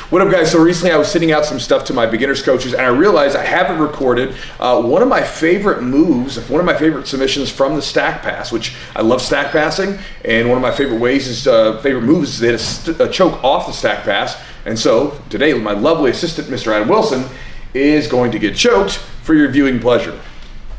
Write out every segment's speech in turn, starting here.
What up, guys? So recently I was sending out some stuff to my beginners coaches and I realized I haven't recorded one of my favorite moves, one of my favorite submissions from the stack pass, which I love stack passing, and one of my favorite ways is, favorite moves is to hit a choke off the stack pass. And so today my lovely assistant, Mr. Adam Wilson, is going to get choked for your viewing pleasure.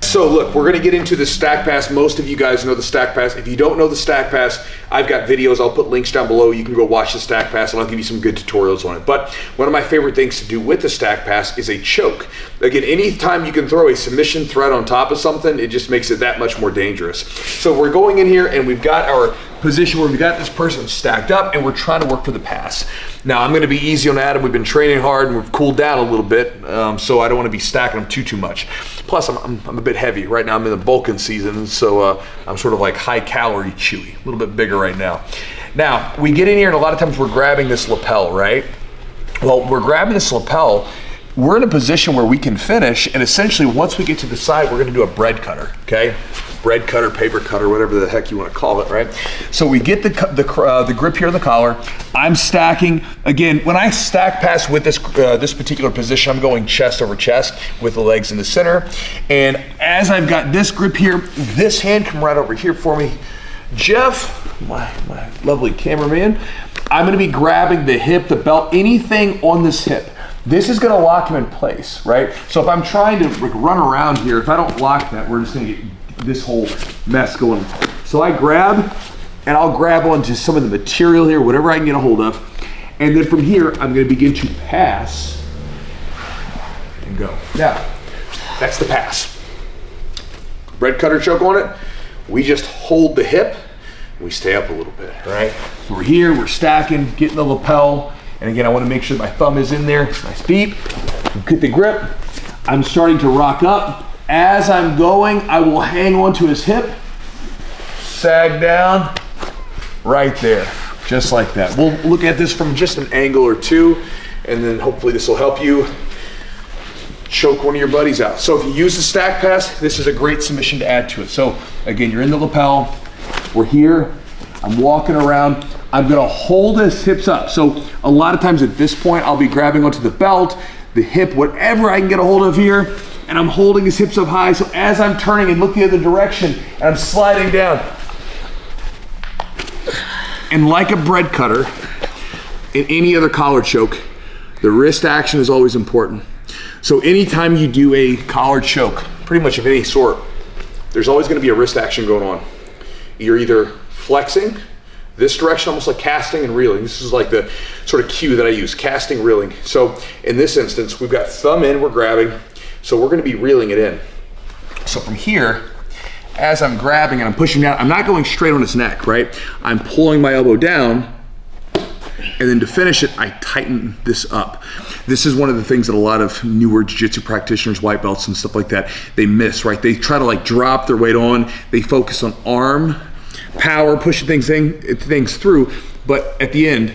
So look, we're gonna get into the stack pass. Most of you guys know the stack pass. If you don't know the stack pass, I've got videos. I'll put links down below. You can go watch the stack pass and I'll give you some good tutorials on it. But one of my favorite things to do with the stack pass is a choke. Again, anytime you can throw a submission threat on top of something, it just makes it that much more dangerous. So we're going in here and we've got our position where we got this person stacked up and we're trying to work for the pass. Now I'm gonna be easy on Adam. We've been training hard and we've cooled down a little bit, so I don't wanna be stacking them too much. Plus I'm a bit heavy. Right now I'm in the bulking season, so I'm sort of like high calorie Chewy, a little bit bigger right now. Now, we get in here and a lot of times we're grabbing this lapel, right? Well, we're grabbing this lapel, we're in a position where we can finish, and essentially once we get to the side, we're gonna do a bread cutter, okay? Bread cutter, paper cutter, whatever the heck you want to call it, right? So we get the grip here in the collar. I'm stacking. Again, when I stack pass with this this particular position, I'm going chest over chest with the legs in the center. And as I've got this grip here, this hand come right over here for me. Jeff, my lovely cameraman, I'm gonna be grabbing the hip, the belt, anything on this hip. This is gonna lock him in place, right? So if I'm trying to run around here, if I don't lock that, we're just gonna get this whole mess going. So I grab, and I'll grab onto some of the material here, whatever I can get a hold of. And then from here, I'm gonna begin to pass and go. Now, that's the pass. Bread cutter choke on it. We just hold the hip, and we stay up a little bit, right? So we're here, we're stacking, getting the lapel. And again, I wanna make sure my thumb is in there, nice deep. Get the grip. I'm starting to rock up. As I'm going, I will hang onto his hip, sag down, right there, just like that. We'll look at this from just an angle or two, and then hopefully this will help you choke one of your buddies out. So if you use the stack pass, this is a great submission to add to it. So again, you're in the lapel, we're here, I'm walking around, I'm gonna hold his hips up. So a lot of times at this point, I'll be grabbing onto the belt, the hip, whatever I can get a hold of here, and I'm holding his hips up high, so as I'm turning and looking the other direction, and I'm sliding down. And like a bread cutter, in any other collar choke, the wrist action is always important. So anytime you do a collar choke, pretty much of any sort, there's always gonna be a wrist action going on. You're either flexing, this direction, almost like casting and reeling. This is like the sort of cue that I use, casting, reeling. So in this instance, we've got thumb in, we're grabbing, so we're gonna be reeling it in. So from here, as I'm grabbing and I'm pushing down, I'm not going straight on his neck, right? I'm pulling my elbow down, and then to finish it, I tighten this up. This is one of the things that a lot of newer jiu-jitsu practitioners, white belts and stuff like that, they miss, right? They try to like drop their weight on, they focus on arm power, pushing things through, but at the end,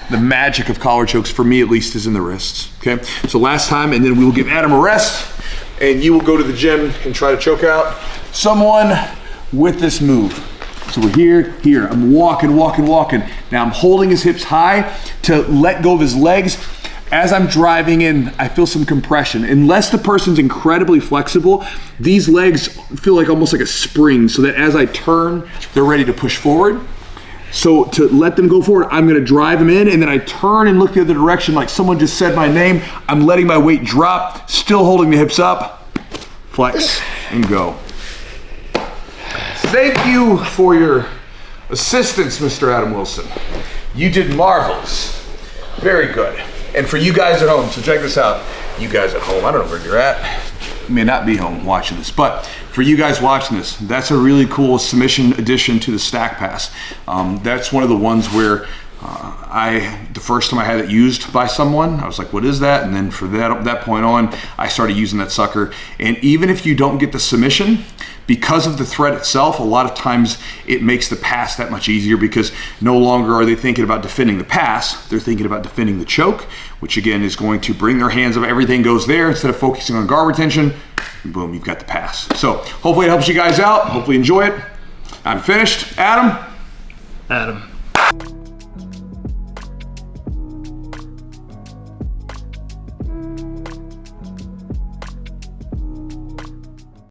the magic of collar chokes, for me at least, is in the wrists, okay? So last time, and then we will give Adam a rest, and you will go to the gym and try to choke out someone with this move. So we're here, I'm walking. Now I'm holding his hips high to let go of his legs. As I'm driving in, I feel some compression. Unless the person's incredibly flexible, these legs feel like almost like a spring, so that as I turn, they're ready to push forward. So to let them go forward, I'm gonna drive them in, and then I turn and look the other direction like someone just said my name. I'm letting my weight drop, still holding the hips up, flex, and go. Thank you for your assistance, Mr. Adam Wilson. You did marvelous. Very good. And for you guys at home, so check this out. You guys at home, I don't know where you're at. You may not be home watching this, but for you guys watching this, that's a really cool submission addition to the stack pass. That's one of the ones where the first time I had it used by someone, I was like, what is that? And then from that point on, I started using that sucker. And even if you don't get the submission, because of the threat itself, a lot of times it makes the pass that much easier, because no longer are they thinking about defending the pass, they're thinking about defending the choke, which again is going to bring their hands up, everything goes there, instead of focusing on guard retention, and boom, you've got the pass. So hopefully it helps you guys out, hopefully you enjoy it. I'm finished. Adam? Adam.